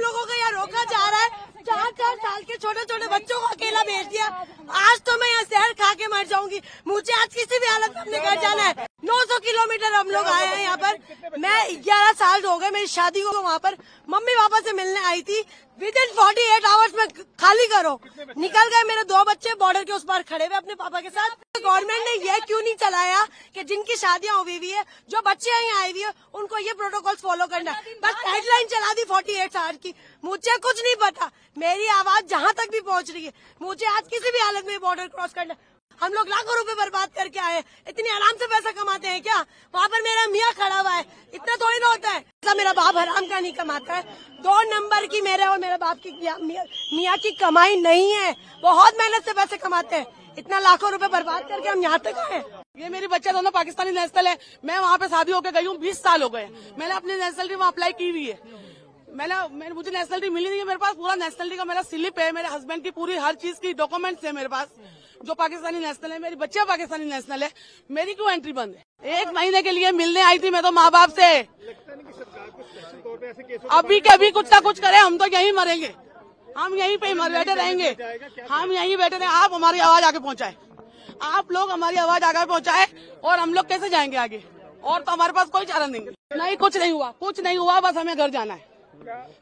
लोगों को यहाँ रोका जा रहा है। 4-4 साल के छोटे छोटे बच्चों को अकेला भेज दिया। आज तो मैं यहाँ जहर खा के मर जाऊंगी। मुझे आज किसी भी हालत में अपने घर जाना है। 900 किलोमीटर हम लोग आए हैं यहाँ पर। मैं 11 साल हो गए मेरी शादी को। वहाँ पर मम्मी पापा से मिलने आई थी। विदिन 48 आवर्स में खाली करो। निकल गए मेरे 2 बच्चे बॉर्डर के उस पार खड़े हुए अपने पापा के साथ। गवर्नमेंट ने यह क्यों नहीं चलाया कि जिनकी शादियां हुई हुई है, जो बच्चे यहाँ आए हुए हैं, उनको ये प्रोटोकॉल फॉलो करना है। बस गाइडलाइन चला दी 48 आवर की। मुझे कुछ नहीं पता। मेरी आवाज जहाँ तक भी पहुँच रही है। मुझे आज किसी भी हालत में बॉर्डर क्रॉस करना है। हम लोग लाखों रुपए बर्बाद करके आए। इतनी आराम से पैसा कमाते हैं क्या? वहाँ पर मेरा मियाँ खड़ा हुआ है। इतना थोड़ी ना होता है। ऐसा मेरा बाप हराम का नहीं कमाता है। 2 नंबर की मेरे और मेरे बाप की मियाँ की कमाई नहीं है। बहुत मेहनत से पैसे कमाते हैं। इतना लाखों रुपए बर्बाद करके हम यहाँ तक आए। ये मेरी बच्चे दोनों पाकिस्तानी नेशनल है। मैं वहाँ पे शादी होकर गई हूँ। 20 साल हो गए। मैंने अपनी नेशनलिटी वहाँ अप्लाई की हुई है। मुझे नेशनलिटी मिली नहीं है। मेरे पास पूरा नेशनलिटी का मेरा स्लिप है। मेरे हस्बैंड की पूरी हर चीज की डॉक्यूमेंट्स है मेरे पास, जो पाकिस्तानी नेशनल है। मेरी बच्चे पाकिस्तानी नेशनल है। मेरी क्यों एंट्री बंद है? 1 महीने के लिए मिलने आई थी मैं तो माँ बाप से। अभी के अभी कुछ ना कुछ करे। हम तो यहीं मरेंगे। हम यहीं पे बैठे रहेंगे। हम यहीं बैठे रहे। आप हमारी आवाज आगे पहुँचाए। आप लोग हमारी आवाज आगे पहुँचाए और हम लोग कैसे जाएंगे आगे? और तो हमारे पास कोई चारा नहीं। नहीं, कुछ नहीं हुआ। कुछ नहीं हुआ। बस हमें घर जाना है।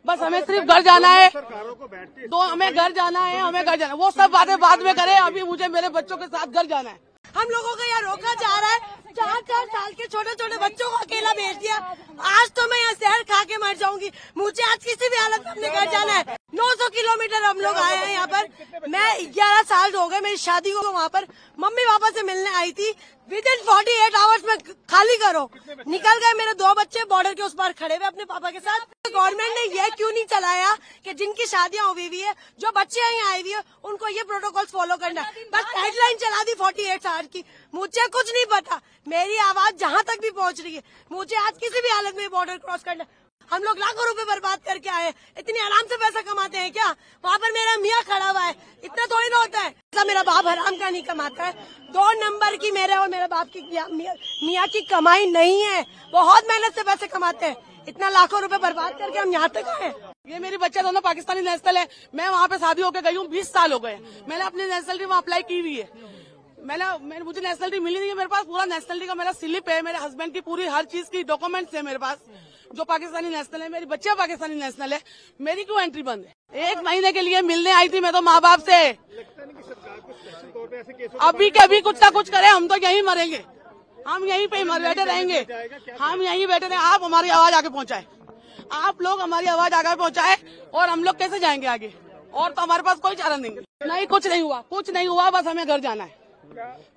बस हमें सिर्फ घर जाना है। हमें घर जाना है। हमें घर जाना है। वो सब बातें बाद में करें। अभी मुझे मेरे बच्चों के साथ घर जाना है। हम लोगों को यहाँ रोका जा रहा है। 4-4 साल के छोटे छोटे बच्चों को अकेला भेज दिया। आज तो मैं यहाँ जहर खा के मर जाऊंगी। मुझे आज किसी भी हालत में अपने घर जाना है। 900 किलोमीटर हम लोग आए हैं यहाँ पर। मैं 11 साल हो गए मेरी शादी को। वहाँ पर मम्मी पापा से मिलने आई थी। विदिन 48 आवर्स में खाली करो। निकल गए मेरे 2 बच्चे बॉर्डर के उस पार खड़े हुए अपने पापा के साथ। गवर्नमेंट ने यह क्यों नहीं चलाया कि जिनकी शादियां हुई हुई है, जो बच्चे यहाँ आए हुए हैं, उनको ये प्रोटोकॉल फॉलो करना है। बस गाइडलाइन चला दी 48 आवर की। मुझे कुछ नहीं पता। मेरी आवाज जहाँ तक भी पहुँच रही है। मुझे आज किसी भी हालत में बॉर्डर क्रॉस करना है। हम लोग लाखों रुपए बर्बाद करके आए। इतनी आराम से पैसा कमाते हैं क्या? वहाँ पर मेरा मियाँ खड़ा हुआ है। इतना थोड़ी ना होता है। ऐसा मेरा बाप हराम का नहीं कमाता है। 2 नंबर की मेरे और मेरे बाप की मियाँ की कमाई नहीं है। बहुत मेहनत से पैसे कमाते हैं। इतना लाखों रुपए बर्बाद करके हम यहाँ तक आए। ये मेरी बच्चे दोनों पाकिस्तानी नेशनल है। मैं वहाँ पे शादी होकर गई हूँ। 20 साल हो गए। मैंने अपनी नेशनलिटी वहाँ अप्लाई की हुई है। मुझे नेशनलिटी मिली नहीं है। मेरे पास पूरा नेशनलिटी का मेरा स्लिप है। मेरे हस्बैंड की पूरी हर चीज की डॉक्यूमेंट्स है मेरे पास, जो पाकिस्तानी नेशनल है। मेरी बच्चे पाकिस्तानी नेशनल है। मेरी क्यों एंट्री बंद है? 1 महीने के लिए मिलने आई थी मैं तो माँ बाप से। अभी के अभी कुछ ना कुछ करे। हम तो यहीं मरेंगे। हम यहीं पे बैठे रहेंगे। हम यहीं बैठे रहे। आप हमारी आवाज आगे पहुँचाए। आप लोग हमारी आवाज आगे पहुँचाए और हम लोग कैसे जाएंगे आगे? और तो हमारे पास कोई चारा नहीं। नहीं, कुछ नहीं हुआ। कुछ नहीं हुआ। बस हमें घर जाना है।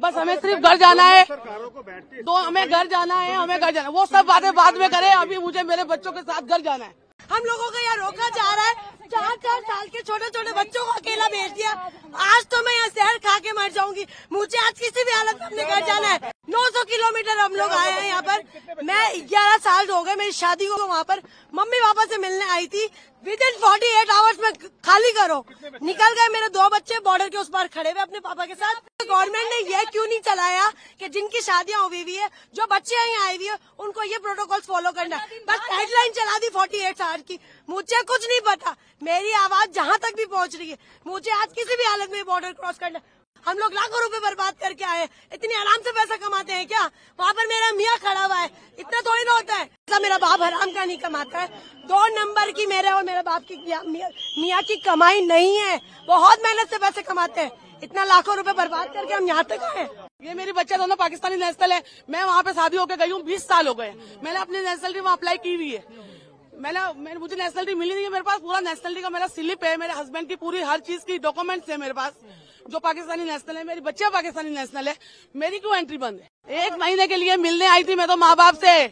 बस हमें सिर्फ घर जाना है। हमें घर जाना है। हमें घर जाना है। वो सब बातें बाद में करें। अभी मुझे मेरे बच्चों के साथ घर जाना है। हम लोगों को यहाँ रोका जा रहा है। 4-4 साल के छोटे छोटे बच्चों को अकेला भेज दिया। आज तो मैं यहाँ जहर खा के मर जाऊंगी। मुझे आज किसी भी हालत में अपने घर जाना है। 900 किलोमीटर हम लोग आए हैं यहाँ पर। मैं 11 साल हो गए मेरी शादी को। वहाँ पर मम्मी पापा से मिलने आई थी। विदिन 48 आवर्स में खाली करो। निकल गए मेरे 2 बच्चे बॉर्डर के उस पार खड़े हुए अपने पापा के साथ। गवर्नमेंट ने यह क्यों नहीं चलाया कि जिनकी शादियां हुई हुई है, जो बच्चे यहाँ आए हुए हैं, उनको ये प्रोटोकॉल फॉलो करना है। बस गाइडलाइन चला दी 48 आवर की। मुझे कुछ नहीं पता। मेरी आवाज जहाँ तक भी पहुँच रही है। मुझे आज किसी भी हालत में बॉर्डर क्रॉस करना है। हम लोग लाखों रुपए बर्बाद करके आए। इतनी आराम से पैसा कमाते हैं क्या? वहाँ पर मेरा मियाँ खड़ा हुआ है। इतना थोड़ी ना होता है। ऐसा मेरा बाप हराम का नहीं कमाता है। 2 नंबर की मेरे और मेरे बाप की मियाँ की कमाई नहीं है। बहुत मेहनत से पैसे कमाते हैं। इतना लाखों रुपए बर्बाद करके हम यहाँ तक आए। ये मेरी बच्चे दोनों पाकिस्तानी नेशनल है। मैं वहाँ पे शादी होकर गई हूँ। 20 साल हो गए। मैंने अपनी नेशनलिटी वहाँ अप्लाई की हुई है। मुझे नेशनलिटी मिली नहीं है। मेरे पास पूरा नेशनलिटी का मेरा स्लिप है। मेरे हस्बैंड की पूरी हर चीज की डॉक्यूमेंट्स है मेरे पास, जो पाकिस्तानी नेशनल है। मेरी बच्चे पाकिस्तानी नेशनल है। मेरी क्यों एंट्री बंद है? 1 महीने के लिए मिलने आई थी मैं तो माँ बाप से।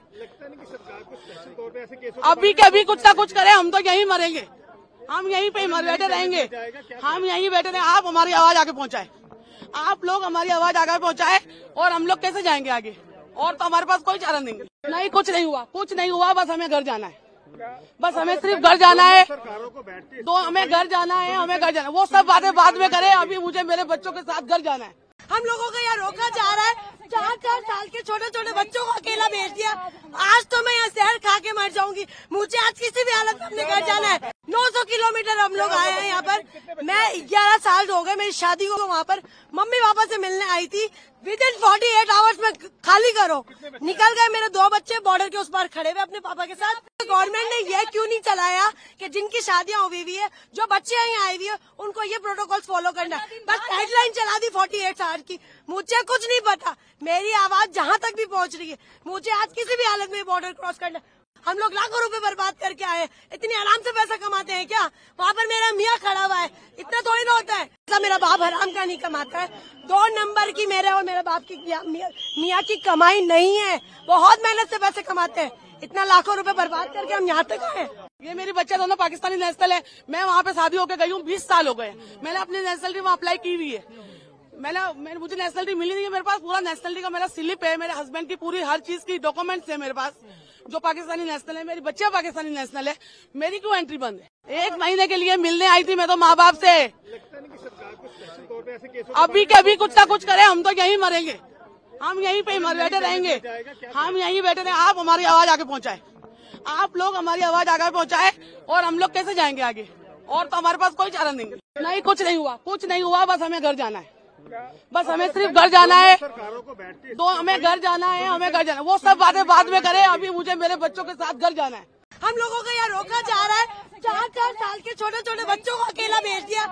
अभी के अभी कुछ ना कुछ करे। हम तो यहीं मरेंगे। हम यहीं पे बैठे रहेंगे। हम यहीं बैठे रहे। आप हमारी आवाज आगे पहुँचाए। आप लोग हमारी आवाज आगे पहुँचाए और हम लोग कैसे जाएंगे आगे? और तो हमारे पास कोई चारा नहीं। नहीं, कुछ नहीं हुआ। कुछ नहीं हुआ। बस हमें घर जाना है। बस हमें सिर्फ घर जाना है। हमें घर जाना है। हमें घर जाना है। वो सब बातें बाद में करें। अभी मुझे मेरे बच्चों के साथ घर जाना है। हम लोगों को यहाँ रोका जा रहा है। 4-4 साल के छोटे छोटे बच्चों को अकेला भेज दिया। आज तो मैं यहाँ जहर खा के मर जाऊंगी। मुझे आज किसी भी हालत में अपने घर जाना है। 900 किलोमीटर हम लोग आए हैं यहाँ पर। मैं 11 साल हो गए मेरी शादी को, वहाँ पर मम्मी पापा से मिलने आई थी। विद इन 48 आवर्स में खाली करो, निकल गए। मेरे 2 बच्चे बॉर्डर के उस पार खड़े हुए अपने पापा के साथ। गवर्नमेंट ने ये क्यों नहीं चलाया कि जिनकी शादियां हुई हुई है, जो बच्चे यहाँ आई हुई है, उनको ये प्रोटोकॉल फॉलो करना है। बस गाइडलाइन चला दी 48 आवर्स की। मुझे कुछ नहीं पता, मेरी आवाज जहाँ तक भी पहुँच रही है। मुझे आज किसी भी हालत में बॉर्डर क्रॉस करना है। हम लोग लाखों रुपए बर्बाद करके आए, इतनी आराम से पैसा कमाते हैं क्या? वहाँ पर मेरा मियाँ खड़ा हुआ है, इतना थोड़ी ना होता है। ऐसा मेरा बाप हराम का नहीं कमाता है। 2 नंबर की मेरे और मेरे बाप की मियाँ की कमाई नहीं है। बहुत मेहनत से पैसे कमाते हैं, इतना लाखों रुपए बर्बाद करके हम यहाँ तक आए। ये मेरी बच्चे दोनों पाकिस्तानी नेशनल है। मैं वहाँ पे शादी होकर गई हूँ, 20 साल हो गए। मैंने अपनी नेशनलिटी वहाँ अप्लाई की हुई है। मुझे नेशनलिटी मिली नहीं है। मेरे पास पूरा नेशनलिटी का मेरा स्लिप है, मेरे हस्बैंड की पूरी हर चीज की डॉक्यूमेंट्स है मेरे पास, जो पाकिस्तानी नेशनल है। मेरी बच्चे पाकिस्तानी नेशनल है, मेरी क्यों एंट्री बंद है? 1 महीने के लिए मिलने आई थी मैं तो माँ बाप से। अभी के अभी कुछ ना कुछ करे, हम तो यहीं मरेंगे, हम यहीं पे बैठे रहेंगे, हम यहीं बैठे रहेंगे। आप हमारी आवाज आगे पहुँचाए, आप लोग हमारी आवाज आगे पहुँचाए, और हम लोग कैसे जाएंगे आगे? और तो हमारे पास कोई चारा नहीं। नहीं, कुछ नहीं हुआ, कुछ नहीं हुआ। बस हमें घर जाना है, बस हमें सिर्फ घर जाना है। तो हमें घर जाना है, हमें घर जाना है। वो सब बातें बाद में करें, अभी मुझे मेरे बच्चों के साथ घर जाना है। हम लोगों को यहाँ रोका जा रहा है। 4-4 साल के छोटे छोटे बच्चों को अकेला भेज दिया।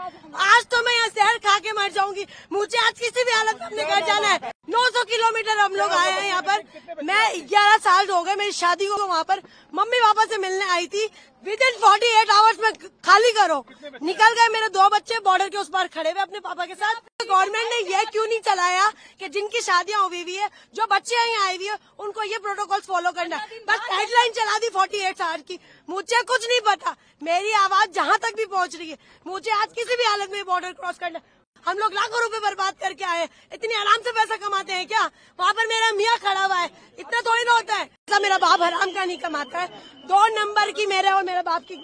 आज तो मैं यहाँ जहर खा के मर जाऊंगी। मुझे आज किसी भी हालत में अपने घर जाना है। 900 किलोमीटर हम लोग आए हैं यहाँ पर। मैं 11 साल हो गए मेरी शादी को, वहाँ पर मम्मी पापा से मिलने आई थी। विद इन 48 आवर्स में खाली करो, निकल गए। मेरे 2 बच्चे बॉर्डर के उस पार खड़े हुए अपने पापा के साथ। गवर्नमेंट ने ये क्यों नहीं चलाया कि जिनकी शादियां हुई हुई है, जो बच्चे यहाँ आई हुई है, उनको ये प्रोटोकॉल फॉलो करना है। बस गाइडलाइन चला दी 48 आवर्स की। मुझे कुछ नहीं पता, मेरी आवाज जहाँ तक भी पहुँच रही है। मुझे आज किसी भी हालत में बॉर्डर क्रॉस करना है। हम लोग लाखों रुपए बर्बाद करके आए, इतनी आराम से पैसा कमाते हैं क्या? वहाँ पर मेरा मियाँ खड़ा हुआ है, इतना थोड़ी ना होता है। ऐसा मेरा बाप हराम का नहीं कमाता है। 2 नंबर की मेरे और मेरे बाप की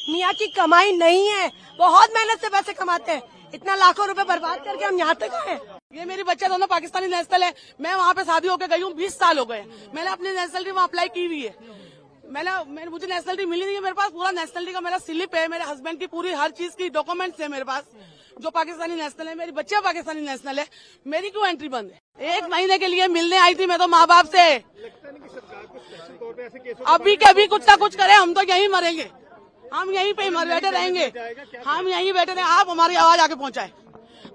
मियाँ की कमाई नहीं है। बहुत मेहनत से पैसे कमाते हैं, इतना लाखों रुपए बर्बाद करके हम यहाँ तक आए। ये मेरी बच्चे दोनों पाकिस्तानी नेशनल है। मैं वहाँ पे शादी होकर गई हूँ, 20 साल हो गए। मैंने अपनी नेशनलिटी वहाँ अप्लाई की हुई है। मुझे नेशनलिटी मिली नहीं है। मेरे पास पूरा नेशनलिटी का मेरा स्लिप है, मेरे हस्बैंड की पूरी हर चीज की डॉक्यूमेंट्स है मेरे पास, जो पाकिस्तानी नेशनल है। मेरी बच्चे पाकिस्तानी नेशनल है, मेरी क्यों एंट्री बंद है? 1 महीने के लिए मिलने आई थी मैं तो माँ बाप से। अभी के अभी कुछ ना कुछ करे, हम तो यहीं मरेंगे, हम यहीं पे बैठे रहेंगे, हम यहीं बैठे रहेंगे। आप हमारी आवाज आगे पहुँचाए,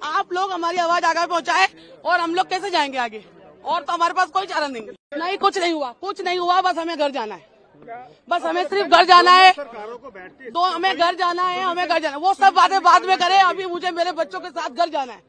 आप लोग हमारी आवाज आगे पहुँचाए, और हम लोग कैसे जाएंगे आगे? और तो हमारे पास कोई चारा नहीं। नहीं, कुछ नहीं हुआ, कुछ नहीं हुआ। बस हमें घर जाना है, बस हमें सिर्फ घर जाना है। तो हमें घर जाना है, हमें घर जाना है। वो सब बातें बाद में करें, अभी मुझे मेरे बच्चों के साथ घर जाना है।